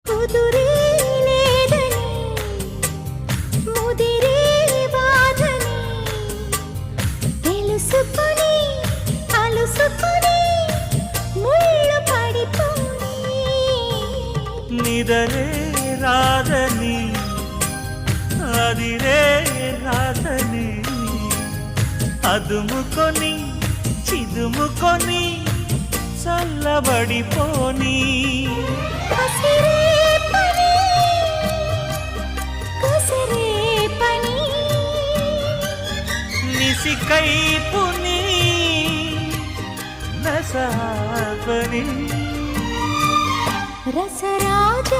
కుదురే లేదని ముదిరే బాధని తెలుసుకొని అలుసుకొని ముళ్ళు పడిపోయి నిదరే రాదని అదిరే రాదని అదుముకొని చిదుముకొని చల్లబడిపోని కసిరే పని కసిరే పని నిసికైపుని నసాపని రసరాజ